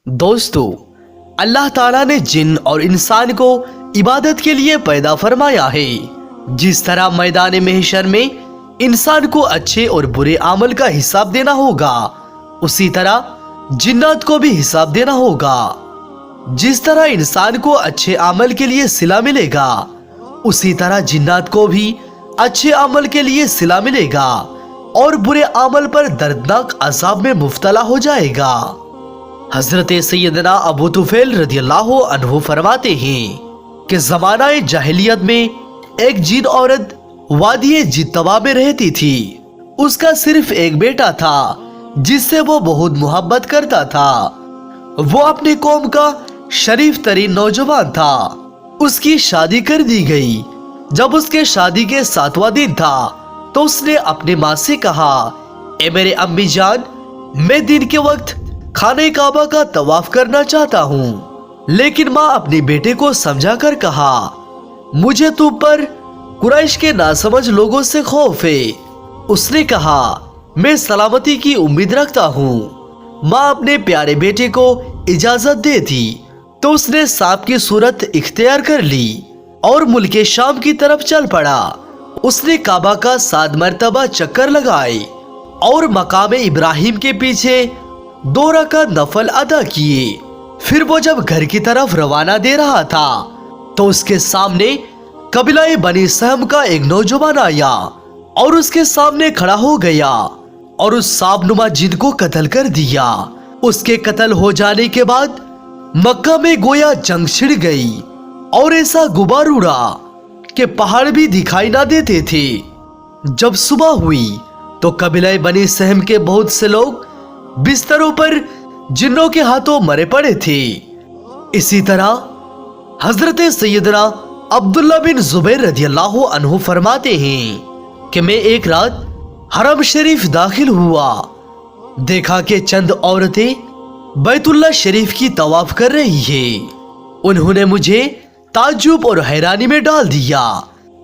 दोस्तों, अल्लाह ताला ने जिन और इंसान को इबादत के लिए पैदा फरमाया है। जिस तरह मैदान महशर में इंसान को अच्छे और बुरे अमल का हिसाब देना होगा, उसी तरह जिन्नात को भी हिसाब देना होगा। जिस तरह इंसान को अच्छे अमल के लिए सिला मिलेगा, उसी तरह जिन्नात को भी अच्छे अमल के लिए सिला मिलेगा और बुरे अमल पर दर्दनाक अजाब में मुब्तला हो जाएगा। हजरत सैयदना अबू तुफैल रदियल्लाहु अन्हु फरमाते हैं कि ज़माना जाहिलियत में एक जिन औरत वादी जितवा में रहती थी। उसका सिर्फ एक बेटा था जिससे वो बहुत मोहब्बत करता था। वो अपने कौम का शरीफ तरीन नौजवान था। उसकी शादी कर दी गई। जब उसके शादी के 7वां दिन था तो उसने अपने माँ से कहा, ए मेरे अम्मी जान, मैं दिन के वक्त खाने काबा का तवाफ करना चाहता हूँ। लेकिन माँ अपने बेटे को समझा कर कहा, मुझे तुम पर कुरैश के नासमझ लोगों से खौफ है। उसने कहा, मैं सलामती की उम्मीद रखता हूँ। माँ अपने प्यारे बेटे को इजाजत दे दी तो उसने सांप की सूरत इख्तियार कर ली और मुल्क शाम की तरफ चल पड़ा। उसने काबा का 7 मरतबा चक्कर लगाए और मकाम इब्राहिम के पीछे 2 रकात नफल अदा किए। फिर वो जब घर की तरफ रवाना दे रहा था तो उसके सामने कबीला बनी सहम का एक नौजवान आया और उसके सामने खड़ा हो गया और उस सांपनुमा जिन को कत्ल कर दिया। उसके कत्ल हो जाने के बाद मक्का में गोया जंग छिड़ गई और ऐसा गुबार उड़ा कि पहाड़ भी दिखाई ना देते थे। जब सुबह हुई तो कबीला बनी सहम के बहुत से लोग बिस्तरों पर जिन्नों के हाथों मरे पड़े थे। इसी तरह हजरत सैयदना अब्दुल्ला बिन जुबैर रदियल्लाहु अन्हु फरमाते हैं कि मैं एक रात हरम शरीफ दाखिल हुआ। देखा कि चंद औरतें बैतुल्ला शरीफ की तवाफ कर रही है। उन्होंने मुझे ताज्जुब और हैरानी में डाल दिया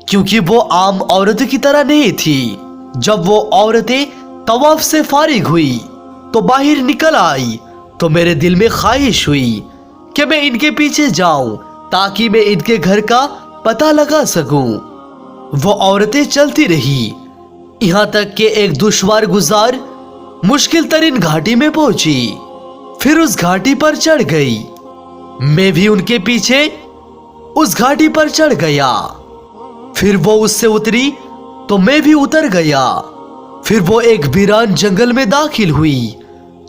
क्योंकि वो आम औरत की तरह नहीं थी। जब वो औरतें तवाफ से फारिग हुई तो बाहर निकल आई तो मेरे दिल में ख्वाहिश हुई कि मैं इनके पीछे जाऊं ताकि मैं इनके घर का पता लगा सकूं। वो औरतें चलती रही यहाँ तक कि एक दुश्वार गुजार मुश्किल तरीन घाटी में पहुंची। फिर उस घाटी पर चढ़ गई। मैं भी उनके पीछे उस घाटी पर चढ़ गया। फिर वो उससे उतरी तो मैं भी उतर गया। फिर वो एक वीरान जंगल में दाखिल हुई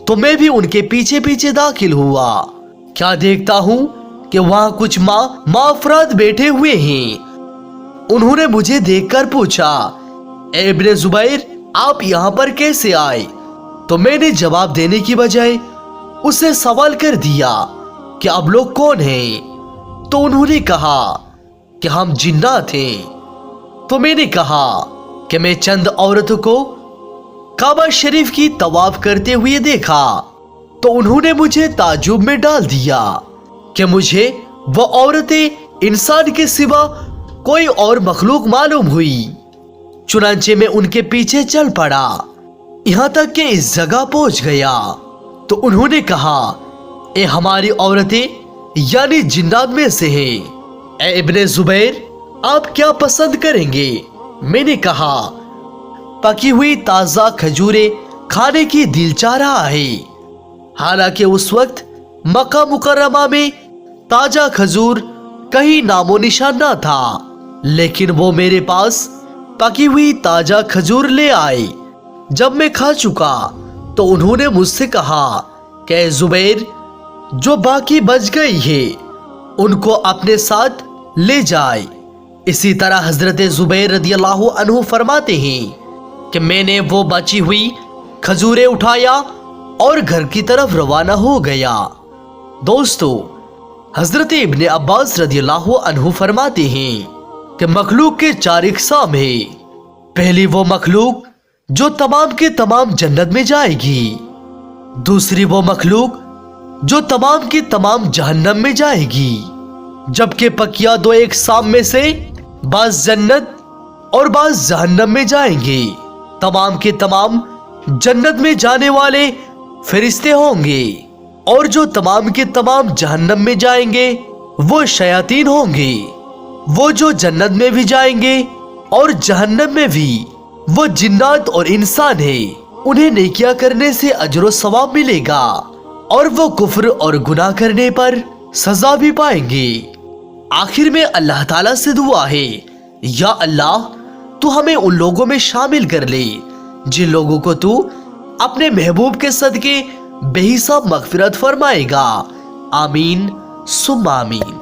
तो मैं भी उनके पीछे पीछे दाखिल हुआ। क्या देखता हूँ कि वहां कुछ माँ अफराद बैठे हुए हैं। उन्होंने मुझे देखकर पूछा, ए इब्ने जुबैर, आप यहाँ पर कैसे आए? तो मैंने जवाब देने की बजाय उससे सवाल कर दिया कि अब लोग कौन हैं? तो उन्होंने कहा कि हम जिन्नात हैं। तो मैंने कहा कि मैं चंद औरतों को काबा शरीफ की तवाफ करते हुए देखा। तो उन्होंने मुझे ताजुब में डाल दिया कि मुझे वो औरतें इंसान के सिवा कोई और मखलूक मालूम हुई। चुनांचे में उनके पीछे चल पड़ा यहाँ तक कि इस जगह पहुंच गया तो उन्होंने कहा, ए हमारी औरतें यानी जिन्नात में से हैं। ए इब्ने जुबैर, आप क्या पसंद करेंगे? मैंने कहा, पकी हुई ताजा खजूरें खाने की दिल चाह रहा है। हालांकि उस वक्त मक्का मुकर्रमा में ताजा खजूर कहीं नामो निशान ना था, लेकिन वो मेरे पास पकी हुई ताजा खजूर ले आए। जब मैं खा चुका तो उन्होंने मुझसे कहा कि जुबैर, जो बाकी बच गई है उनको अपने साथ ले जाए। इसी तरह हजरत जुबैर रदियल्लाहु अन्हु फरमाते हैं कि मैंने वो बची हुई खजूरें उठाया और घर की तरफ रवाना हो गया। दोस्तों, हजरत इब्ने अब्बास रदियल्लाहु अन्हु फरमाते हैं कि मखलूक के 4 इक़साम है। पहली वो मखलूक जो तमाम के तमाम जन्नत में जाएगी। दूसरी वो मखलूक जो तमाम की तमाम जहन्नम में जाएगी। जबकि पकिया 2 इक़साम में से बाज़ जन्नत और बाज़ जहन्नम में जाएंगे। तमाम के तमाम जन्नत में जाने वाले फरिश्ते होंगे اور جو تمام کے تمام جہنم میں جائیں گے وہ شیاطین ہوں گے، وہ جو جنت میں بھی جائیں گے اور جہنم میں بھی وہ جنات اور انسان ہیں، انہیں نیکیاں کرنے سے اجر و ثواب ملے گا اور وہ کفر اور گناہ کرنے پر سزا بھی پائیں گے۔ آخر میں اللہ تعالیٰ سے دعا ہے، یا اللہ تو ہمیں ان لوگوں میں شامل کر لے جن لوگوں کو تو اپنے محبوب کے صدقے بے حساب مغفرت فرمائے گا۔ آمین ثم آمین۔